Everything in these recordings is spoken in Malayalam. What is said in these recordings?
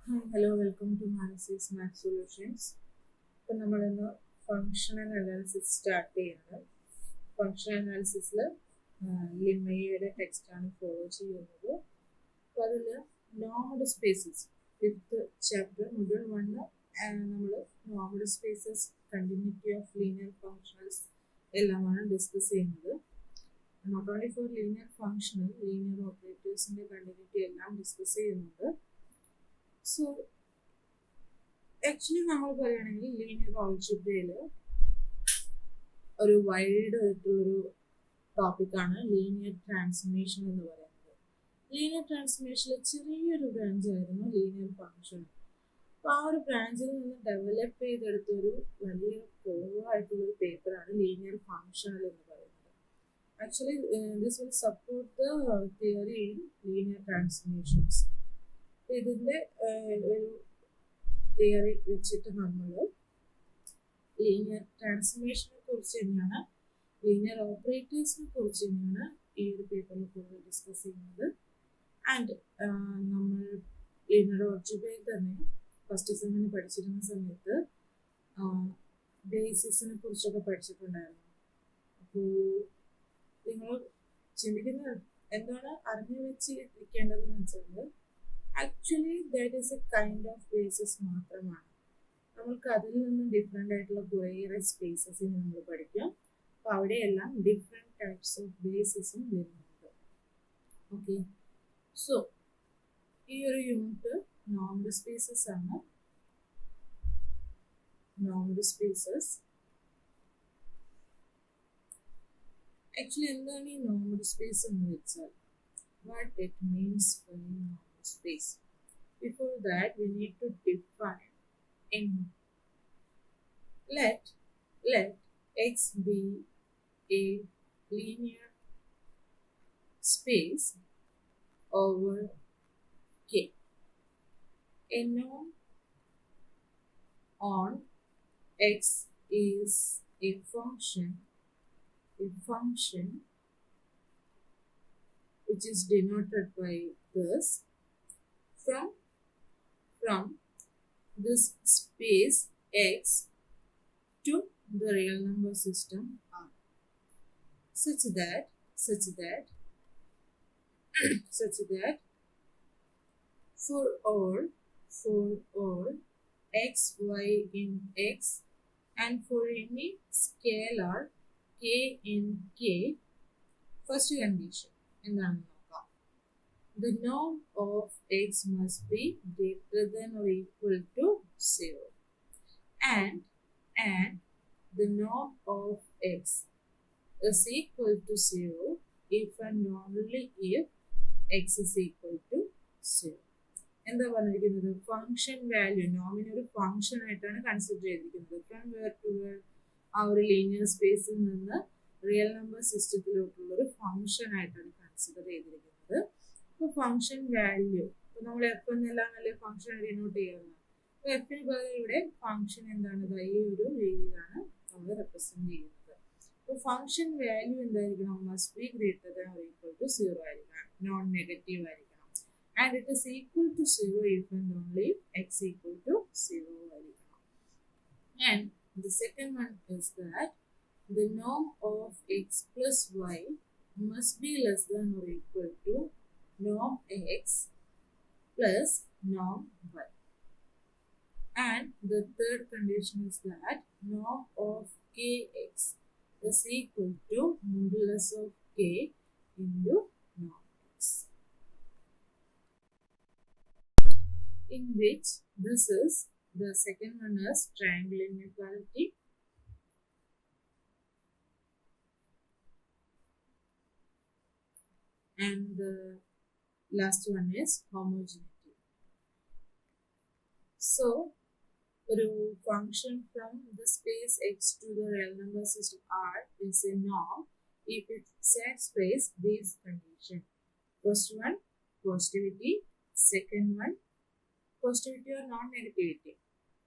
Hi, hello, welcome to Manasys Math Solutions. ഇപ്പം നമ്മളിന്ന് ഫങ്ഷണൽ അനാലിസിസ് സ്റ്റാർട്ട് ചെയ്യുന്നത്. ഫങ്ഷണൽ അനാലിസിസിൽ ലിമയുടെ ടെക്സ്റ്റാണ് ഫോളോ ചെയ്യുന്നത്. അപ്പോൾ അതിൽ നോർമൽ സ്പേസസ് ഫിഫ്ത്ത് ചാപ്റ്റർ മുതൽ നമ്മൾ normal spaces, continuity of linear functionals എല്ലാമാണ് ഡിസ്കസ് ചെയ്യുന്നത്. Not only for linear functional, linear ഓപ്പറേറ്റേഴ്സിൻ്റെ കണ്ടിന്യൂറ്റി എല്ലാം ഡിസ്കസ് ചെയ്യുന്നുണ്ട്. സോ ആക്ച്വലി നമ്മൾ പറയുകയാണെങ്കിൽ ലീനിയർ ഓൾജിബ്രയിൽ ഒരു വൈഡ് ആയിട്ടുള്ളൊരു ടോപ്പിക്കാണ് ലീനിയർ ട്രാൻസ്ഫോർമേഷൻ എന്ന് പറയുന്നത്. ലീനിയർ ട്രാൻസ്ഫോർമേഷനിൽ ചെറിയൊരു ബ്രാഞ്ച് ആയിരുന്നു ലീനിയർ ഫങ്ഷൻ. അപ്പോൾ ആ ഒരു ബ്രാഞ്ചിൽ നിന്ന് ഡെവലപ്പ് ചെയ്തെടുത്തൊരു വലിയ കോവായിട്ടുള്ളൊരു പേപ്പറാണ് ലീനിയർ ഫങ്ഷണൽ എന്ന് പറയുന്നത്. Actually this will support the theory in linear transformations. ഇതിൻ്റെ ഒരു തിയറി വെച്ചിട്ട് നമ്മൾ ലീനിയർ ട്രാൻസ്ഫോർമേഷനെ കുറിച്ച് തന്നെയാണ്, ലീനിയർ ഓപ്പറേറ്റേഴ്സിനെ കുറിച്ച് തന്നെയാണ് ഈ ഒരു പേപ്പറിൽ കൂടുതൽ ഡിസ്കസ് ചെയ്യുന്നത്. ആൻഡ് നമ്മൾ ലീനിയർ ഓൾജിബ്രയിൽ തന്നെ ഫസ്റ്റ് സെമ്മിന് പഠിച്ചിരുന്ന സമയത്ത് ബേസിസിനെ കുറിച്ചൊക്കെ പഠിച്ചിട്ടുണ്ടായിരുന്നു. അപ്പോൾ നിങ്ങൾ ചിന്തിക്കുന്നത് എന്താണ് അറിഞ്ഞു വെച്ചിരിക്കേണ്ടതെന്ന് വെച്ചാൽ actually that is A kind of basis മാത്രമാണ്. നമുക്ക് അതിൽ നിന്നും ഡിഫറെൻ്റ് ആയിട്ടുള്ള കുറേയേറെ സ്പേസസിന് നമ്മൾ പഠിക്കാം. അപ്പോൾ അവിടെയെല്ലാം ഡിഫറെൻറ്റ് ടൈപ്സ് ഓഫ് ബേസിസും വരുന്നുണ്ട്. ഓക്കെ, സോ ഈ ഒരു യൂണിറ്റ് നോർമൽ സ്പേസസ് ആണ്. നോർമൽ സ്പേസസ് ആക്ച്വലി എന്താണ് ഈ നോർമൽ സ്പേസ് എന്ന് വെച്ചാൽ, what it means for normal space. Before that, we need to define a norm. Let X be a linear space over K. A norm on X is a function which is denoted by this from this space X to the real number system R, such that for all x, y in X and for any scalar k in K, first condition എന്താണ് നോക്കാം. The norm of X must be greater than or equal to 0, and the norm of X is equal to 0 if and only if X is equal to 0. എന്താ പറഞ്ഞിരിക്കുന്നത്? ഫംഗ്ഷൻ വാല്യൂ നോമിനെ ഒരു ഫംഗ്ഷൻ ആയിട്ടാണ് കൺസിഡർ ചെയ്തിരിക്കുന്നത്. ഫ്രം വേർ ടു വേർ ആ ഒരു ലീനിയർ സ്പേസിൽ നിന്ന് റിയൽ നമ്പർ സിസ്റ്റത്തിലോട്ടുള്ള ഒരു ഫംഗ്ഷൻ ആയിട്ടാണ് കൺസിഡർ ചെയ്തിരിക്കുന്നത്. ഇപ്പോൾ ഫംഗ്ഷൻ വാല്യൂ, ഇപ്പോൾ നമ്മൾ എഫ് എന്നെല്ലാം നല്ല ഫംഗ്ഷൻ ഡിനോട്ട് ചെയ്യുന്നത്. അപ്പോൾ എഫിന് പകരം ഇവിടെ ഫംഗ്ഷൻ എന്താണ്, ഈ ഒരു രീതിയിലാണ് നമ്മൾ റെപ്രസെന്റ് ചെയ്യുന്നത്. അപ്പോൾ ഫംഗ്ഷൻ വാല്യൂ എന്തായിരിക്കണം? Must be greater than or equal to 0 ആയിരിക്കണം, നോൺ നെഗറ്റീവ് ആയിരിക്കണം. And it is equal to 0 if and only x equal to 0 ആയിരിക്കണം. And the second one is that the norm of x plus y must be less than or equal to norm x plus norm y. And the third condition is that norm of kx is equal to modulus of k into norm x, in which this is the second one is triangle inequality. And the last one is homogeneity. So, a function from the space X to the real number system R is a norm if it satisfies these conditions. First one, positivity. Second one, positivity or non-negativity.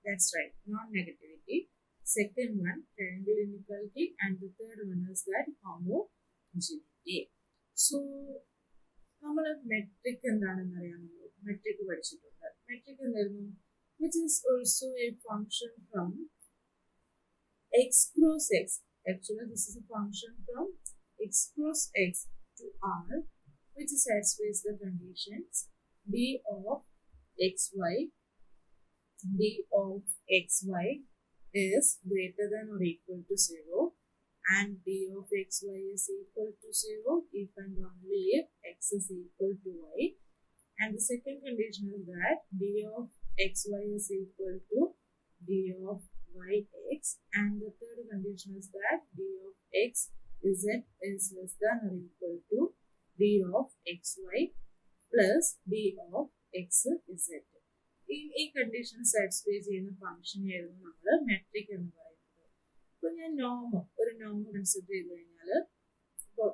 That's right, non-negativity. Second one, triangle inequality. And the third one is that homogeneity. So നമ്മൾ മെട്രിക് എന്താണെന്ന് അറിയാമല്ലോ. മെട്രിക് പഠിച്ചിട്ടുണ്ട്. metric എന്തായിരുന്നു, which is also a function from x cross x. Actually, this is a function from x cross x to r, which satisfies the conditions d of xy is greater than or equal to 0, and d of xy is equal to 0 if and only if x is equal to y. And the second condition is that d of xy is equal to d of yx, and the third condition is that d of x z is less than or equal to d of xy plus d of x z. ഈ കണ്ടീഷൻ സാറ്റിസ്ഫൈ ചെയ്യുന്ന ഫംഗ്ഷനെയായിരുന്നു നമ്മൾ മെട്രിക് എന്ന് പറയുന്നത്. ഇപ്പോൾ ഞാൻ ഒരു നോം കൺസിഡർ ചെയ്ത് കഴിഞ്ഞാൽ, ഇപ്പോൾ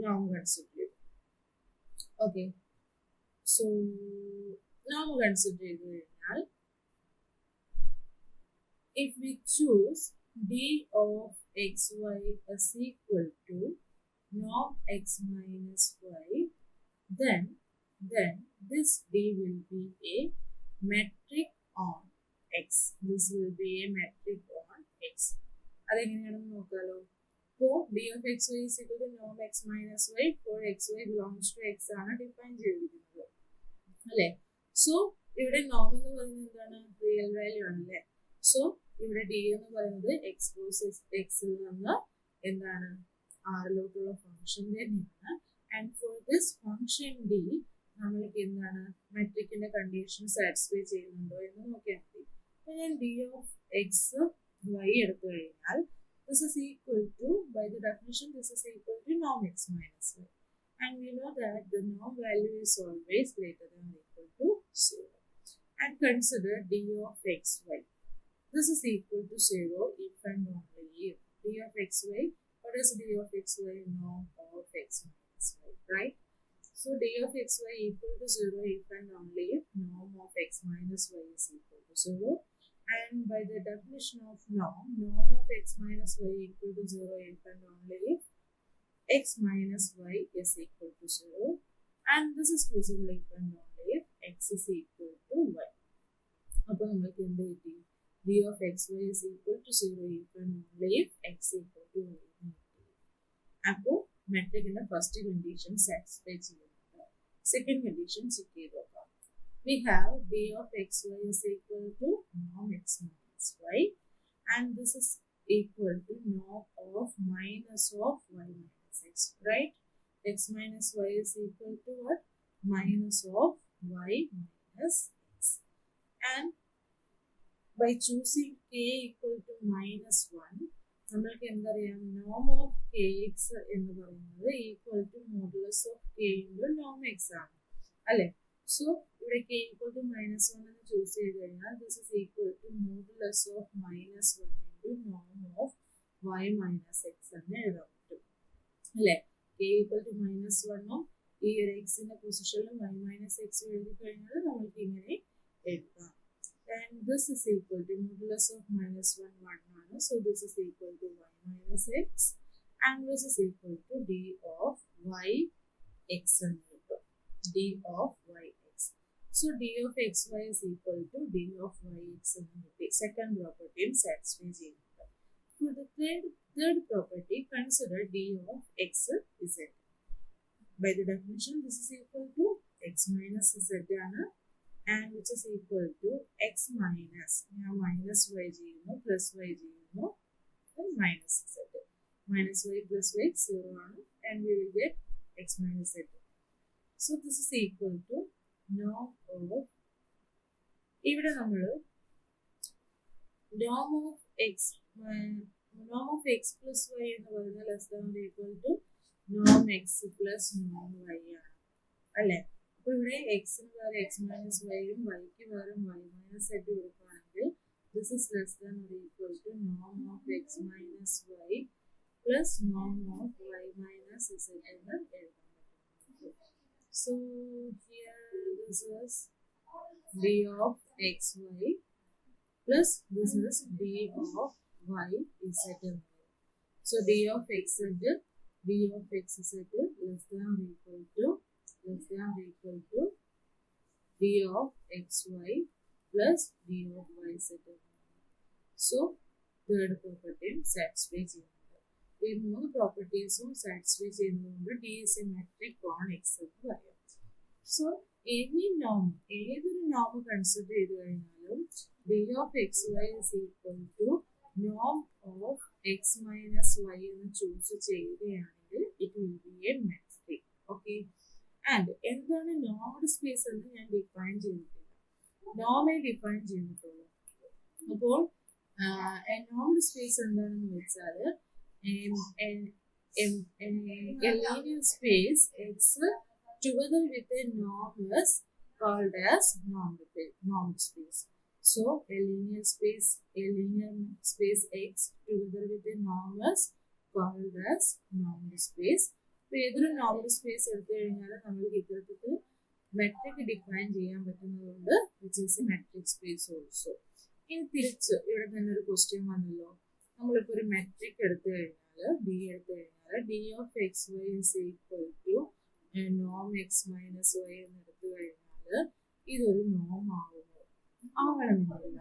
നോം കൺസിഡർ ചെയ്തു. ഓക്കെ, സോ നോം കൺസിഡർ ചെയ്ത് കഴിഞ്ഞാൽ, if we choose d of xy is equal to norm x minus y, then this d will be a metric on x. This will be a metric on x. അതെങ്ങനെയാണെന്ന് നോക്കാലോ. ഇപ്പോൾ d of xy is equal to norm x minus y for xy belongs to x ആണ് ഡിഫൈൻ ചെയ്തിരിക്കുന്നത് അല്ലേ. സോ ഇവിടെ നോം എന്ന് പറയുന്നത് എന്താണ്, റിയൽ വാല്യൂ ആണല്ലേ. സോ ഇവിടെ d എന്ന് പറയുന്നത് എക്സ് ക്രോസ് എക്സിൽ നിന്ന് എന്താണ്, ആറിലോട്ടുള്ള ഫംഗ്ഷൻ തന്നെയാണ്. And for this function d നമ്മൾക്ക് എന്താണ്, മെട്രിക്കിന്റെ കണ്ടീഷൻ സാറ്റിസ്ഫൈ ചെയ്യുന്നുണ്ടോ എന്ന് നോക്കിയാൽ മതി. അപ്പോൾ ഞാൻ d of x y എടുത്തു കഴിഞ്ഞാൽ, this is equal to, by the definition, this is equal to norm x minus y, and we know that the norm value is always greater than or equal to 0. And consider d of xy. This is equal to 0 if and only if d of xy, what is d of xy, norm of x minus y, right? So d of xy equal to 0 if and only if norm of x minus y is equal to 0. And by the definition of norm of x minus y equal to 0 if and only if x minus y is equal to 0. And this is possible if and only if x is equal to y. അപ്പോൾ നമുക്ക് എന്ത് കിട്ടി, d of xy is equal to 0 if and only if x equal to y. അപ്പോൾ മെട്രിക്കിന്റെ ഫസ്റ്റ് കണ്ടീഷൻ സാറ്റിസ്ഫൈ ചെയ്യുന്നുണ്ട്. സെക്കൻഡ് കണ്ടീഷൻ ചെക്ക് ചെയ്ത് നോക്കാം. We have d of xy is equal to norm x minus y, and this is equal to norm of minus of y minus x, right? X minus y is equal to what? Minus of y minus x. And by choosing k equal to minus 1, നമ്മൾക്ക് എന്തറിയാം, നോം ഓഫ് കെ എക്സ് എന്ന് പറയുന്നത് equal to modulus of k into നോം എക്സ് ആണ് അല്ലേ. സോ ഇവിടെ k equal to minus 1 എന്ന് ചൂസ് ചെയ്ത് കഴിഞ്ഞാൽ, this is equal to modulus of minus 1 into norm of y minus x എന്ന് എഴുതാൻ പറ്റും അല്ലേ. k equal to minus 1 ഈ ഒരു എക്സിന്റെ പൊസിഷനിൽ y minus x എഴുതി കഴിഞ്ഞാൽ നമ്മൾക്ക് ഇങ്ങനെ എഴുതാം. And this is equal to modulus of minus 1 1 ആണ്. So this is equal to y minus x, and this is equal to d of y x എന്ന് കിട്ടും. d of yx. So d of xy is equal to d of yx എന്ന് കിട്ടി. സെക്കൻഡ് പ്രോപ്പർട്ടിയും സാറ്റിസ്ഫൈ ചെയ്യുന്നുണ്ട്. For the third property, consider d of x z. By the definition, this is equal to x minus z ആണ്, and which is equal to x minus, ഞാൻ minus y ചെയ്യുന്നു, plus y ചെയ്യുന്നു, then minus z. Minus y plus y 0 ആണ്, and we will get x minus z. So this is equal to norm of, ഇവിടെ നമ്മൾ norm of x plus y എന്ന് പറയുന്നത് less than or equal to norm x plus norm y ആണ് അല്ലേ. അപ്പോൾ ഇവിടെ x ന് പകരം x minus y യും y ക്ക് പകരം y minus z കൊടുക്കുകയാണെങ്കിൽ, this is less than or equal to norm of x minus y plus norm of y minus z എന്ന് എഴുതാം. So here this is d of xy plus this is d of y z. So d of xz less than or equal to d of xy plus d of yz. So third property satisfy ചെയ്യുന്നുണ്ട്. ഈ മൂന്ന് പ്രോപ്പർട്ടീസും സാറ്റിസ്ഫൈ ചെയ്യുന്നതുകൊണ്ട് D is a metric on X എന്ന് പറയാം. സോ any norm, ഏതൊരു നോം കൺസിഡർ ചെയ്ത് കഴിഞ്ഞാലും d of xy is equal to norm of x minus y എന്ന് ചൂസ് ചെയ്യുകയാണെങ്കിൽ it will be a metric. Okay. And എന്താണ് നോർമൽ സ്പേസ് എന്ന് ഞാൻ ഡിഫൈൻ ചെയ്തിട്ടില്ല, നോമേ ഡിഫൈൻ ചെയ്തിട്ടുള്ളൂ. അപ്പോൾ നോർമൽ സ്പേസ് എന്താണെന്ന് വെച്ചാൽ a linear space X together with a norm is called as normal space. So a linear space X together with a norm is called as normal space. അപ്പോൾ ഏതൊരു നോർമൽ സ്പേസ് എടുത്തു കഴിഞ്ഞാൽ നമ്മൾക്ക് ഇത്തരത്തിൽ മെട്രിക് ഡിഫൈൻ ചെയ്യാൻ പറ്റുന്നതുകൊണ്ട് which is a metric space also. ഇനി തിരിച്ച് ഇവിടെ തന്നെ ഒരു ക്വസ്റ്റ്യൻ വന്നല്ലോ, നമ്മളിപ്പോൾ ഒരു മെട്രിക് എടുത്തു കഴിഞ്ഞാൽ ഡി എടുത്തു കഴിഞ്ഞാൽ d of x y is equal to നോം എക്സ് മൈനസ് വൈ എന്ന് എടുത്തു കഴിഞ്ഞാൽ ഇതൊരു നോം ആവണമെന്നില്ല.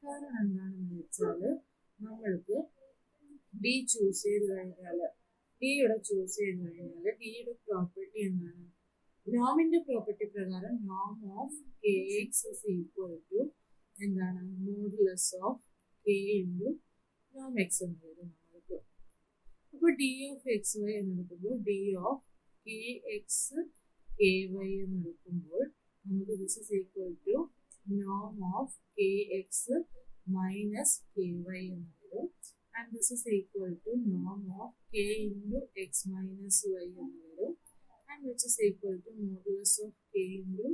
കാരണം എന്താണെന്ന് വെച്ചാൽ നമ്മൾക്ക് ഡി ചൂസ് ചെയ്ത് കഴിഞ്ഞാൽ ഡിയുടെ ചൂസ് ചെയ്ത് കഴിഞ്ഞാൽ ഡിയുടെ പ്രോപ്പർട്ടി എന്താണ്, നോമിന്റെ പ്രോപ്പർട്ടി പ്രകാരം നോം of k x is equal to എന്താണ് മോഡുലസ് ഓഫ് കെ ഇൻറ്റു നോം എക്സ് എന്ന് വരും നമ്മൾക്ക്. അപ്പോൾ ഡി ഓഫ് എക്സ് വൈ എന്നെടുക്കുമ്പോൾ d of k x k y എന്നെടുക്കുമ്പോൾ നമുക്ക് ദിസ് ഇസ് ഈക്വൽ ടു നോം of k x minus k y എന്ന് വരും. And this is equal to norm of k into x minus y എന്ന് വരും. And which is equal to modulus of k into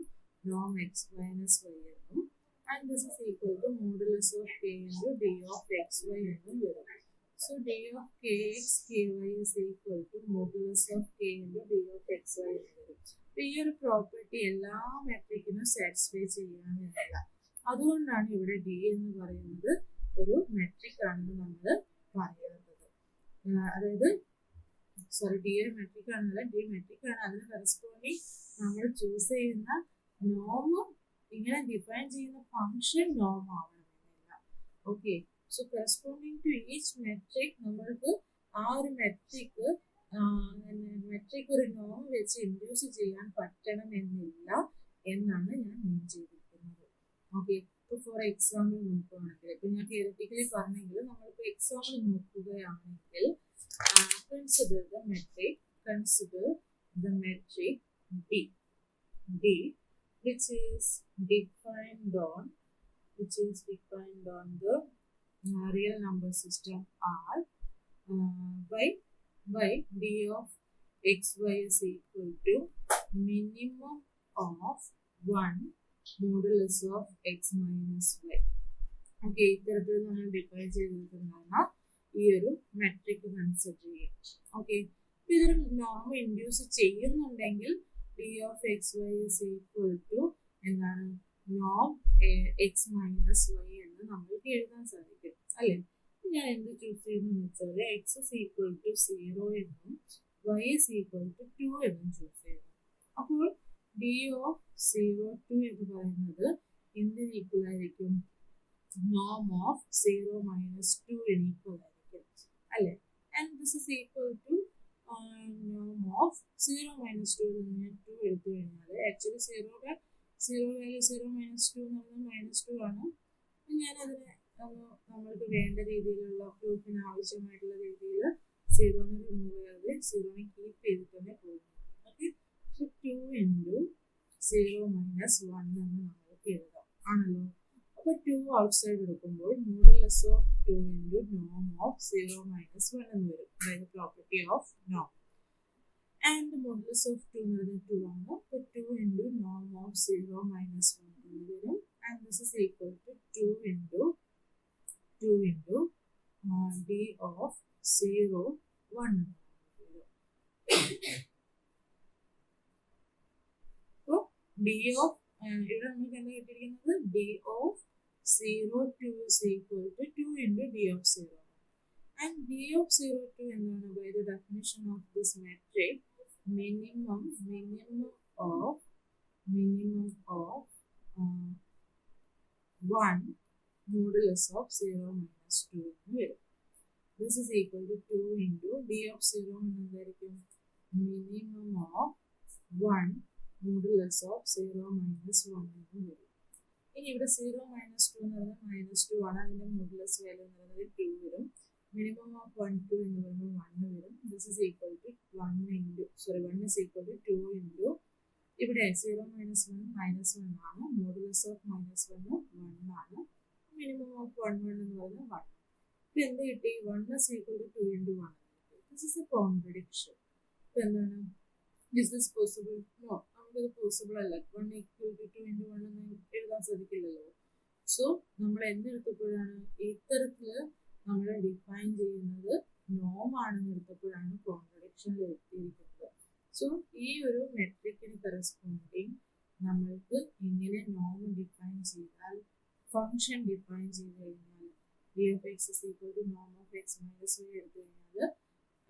norm x minus y എന്നും. And this is equal to modulus of k into d of xy എന്നും വരും. So d of kx ky is equal to modulus of k into d of xy എന്ന് വരും. ഈ ഒരു പ്രോപ്പർട്ടി എല്ലാ മെട്രിക്കിനും സാറ്റിസ്ഫൈ ചെയ്യാനില്ല. അതുകൊണ്ടാണ് ഇവിടെ d എന്ന് പറയുന്നത് ഒരു മെട്രിക് ആണെന്ന് നമ്മൾ പറയുന്നത്. അതായത് ഡി ഒരു മെട്രിക് ആണെന്നല്ല, ഡി മെട്രിക് ആണ്, അതിന് കറസ്പോണ്ടിങ് നമ്മൾ ചൂസ് ചെയ്യുന്ന നോം ഇങ്ങനെ ഡിഫൈൻ ചെയ്യുന്ന ഫംഗ്ഷൻ നോം ആവണമെന്നില്ല. Okay. So corresponding to each metric നമ്മൾക്ക് ആ ഒരു മെട്രിക് ഒരു നോം വെച്ച് ഇൻഡ്യൂസ് ചെയ്യാൻ പറ്റണമെന്നില്ല എന്നാണ് ഞാൻ മീൻ ചെയ്തിരിക്കുന്നത്. ഓക്കെ. ഇപ്പോൾ ഫോർ എക്സാമ്പിൾ നോക്കുകയാണെങ്കിൽ, ഇപ്പം ഞാൻ തിയററ്റിക്കലി പറഞ്ഞെങ്കിൽ നമ്മളിപ്പോൾ എക്സാമ്പിൾ നോക്കുകയാണെങ്കിൽ consider the metric D which is defined on the real number system R by D of xy is equal to minimum of 1 modulus of x minus y. Okay, ഇത്തരത്തിൽ നമ്മൾ ഡിഫൈൻ ചെയ്തിരിക്കുന്നതാണ് ഈ ഒരു മെട്രിക് കൺസിഡർ ചെയ്യാം. ഓക്കെ, ഇതൊരു നോം ഇൻഡ്യൂസ് ചെയ്യുന്നുണ്ടെങ്കിൽ d of x y is equal to എന്താണ് നോം എക്സ് മൈനസ് വൈ എന്ന് നമ്മൾക്ക് എഴുതാൻ സാധിക്കും അല്ലേ. ഞാൻ എന്ത് ചൂസ് ചെയ്യുന്നു വെച്ചാൽ എക്സ് ഇസ് ഈക്വൽ ടു 0 എന്നും വൈ ഇസ് ഈക്വൽ ടു 2 എന്നും ചൂസ് ചെയ്യുന്നു. അപ്പോൾ ഡി ഓഫ് 0 2 എന്ന് പറയുന്നത് എന്തിന് ഈക്വൽ ആയിരിക്കും, നോം ഓഫ് 0 മൈനസ് 2 ഈക്വൽ ആയിരിക്കും അല്ലേ. And this is equal to നോം ഓഫ് 0 മൈനസ് 2 ഞാൻ 2 എടുത്തു കഴിഞ്ഞാൽ ആക്ച്വലി 0 വാല്യൂ 0 മൈനസ് 2 എന്ന് പറഞ്ഞാൽ -2 ആണ്. ഞാനതിനെ നമ്മൾക്ക് വേണ്ട രീതിയിലുള്ള പ്രൂഫിന് ആവശ്യമായിട്ടുള്ള രീതിയിൽ 0നെ റിമൂവ് ചെയ്യാതെ 0നെ കീപ്പ് ചെയ്തിട്ട് തന്നെ പോകുന്നു. ഓക്കെ, സോ 2 into 0 minus 1 എന്ന് നമ്മൾക്ക് എഴുതാം ആണല്ലോ. അപ്പോൾ 2 ഔട്ട്സൈഡ് എടുക്കുമ്പോൾ മോഡുലസ് ഓഫ് 2 into നോം ഓഫ് 0 minus 1 എന്ന് വരും, അതായത് പ്രോപ്പർട്ടി ഓഫ് നോം. ആൻഡ് മോഡുലസ് ഓഫ് 2 എന്ന് പറയുന്നത് 2 ആണ്. അപ്പോൾ 2 into നോം ഓഫ് 0 minus 1 എന്ന് വരും. And this is equal to 2 into d of 0 1 എന്ന് വരും. അപ്പോൾ d of ഇവിടെ നമുക്ക് എന്താ കിട്ടിയിരിക്കുന്നത്, d of 0 2 is equal to 2 into d of 0. And d of 0 2 എന്താണ്, by the definition of this metric minimum of 1 modulus of 0 minus 2 എന്ന് വരും. This is equal to 2 into d of 0 എന്തായിരിക്കും? Minimum of 1 modulus of 0 minus 1 എന്ന് വരും. ഇനി ഇവിടെ 0 minus 2 എന്ന് പറയുന്നത് -2 ആണ്. അതിന്റെ മോഡുലസ് വാല്യൂ എന്ന് പറയുന്നത് 2 വരും. മിനിമം ഓഫ് 1 2 എന്ന് പറയുന്നത് 1 വരും. This is equal to 1 is equal to 2 into ഇവിടെ 0 minus 1 -1 ആണ്. മോഡുലസ് ഓഫ് -1 1 ആണ്. മിനിമം ഓഫ് 1 1 എന്ന് പറയുന്നത് 1. ഇപ്പൊ എന്ത് കിട്ടി? 1 is equal to 2 into 1. This is a contradiction. ഇപ്പൊ എന്താണ്? Is this possible? No. നമുക്കത് പോസിബിൾ അല്ല. 1 equal to 2 into 1 എന്ന് എഴുതാൻ സാധിക്കില്ലല്ലോ. സോ നമ്മൾ എന്തെടുത്തപ്പോഴാണ് ഇത്തരത്തില് നമ്മൾ ഡിഫൈൻ ചെയ്യുന്നത് നോം ആണെന്ന് എടുത്തപ്പോഴാണ് കോൺട്രഡിക്ഷനിൽ എത്തിയിരിക്കുന്നത്. സോ ഈ ഒരു മെട്രിക്കിന് കറസ്പോണ്ടിങ് നമ്മൾക്ക് ഇങ്ങനെ നോം ഡിഫൈൻ ചെയ്താൽ, ഫംഗ്ഷൻ ഡിഫൈൻ ചെയ്ത് കഴിഞ്ഞാൽ d of x is equal to norm of x minus y എടുത്തു കഴിഞ്ഞാൽ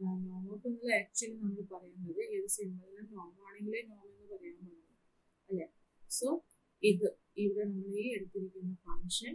നോം ഓഫ് എന്നുള്ള ആക്ച്വലി നമ്മൾ പറയുന്നത് ഏത് സിമ്പിളിന് നോം ആണെങ്കിലേ നോം എന്ന് പറയാൻ പാടുള്ളൂ അല്ലേ. സോ ഇത് ഇവിടെ നമ്മൾ ഈ എടുത്തിരിക്കുന്ന ഫംഗ്ഷൻ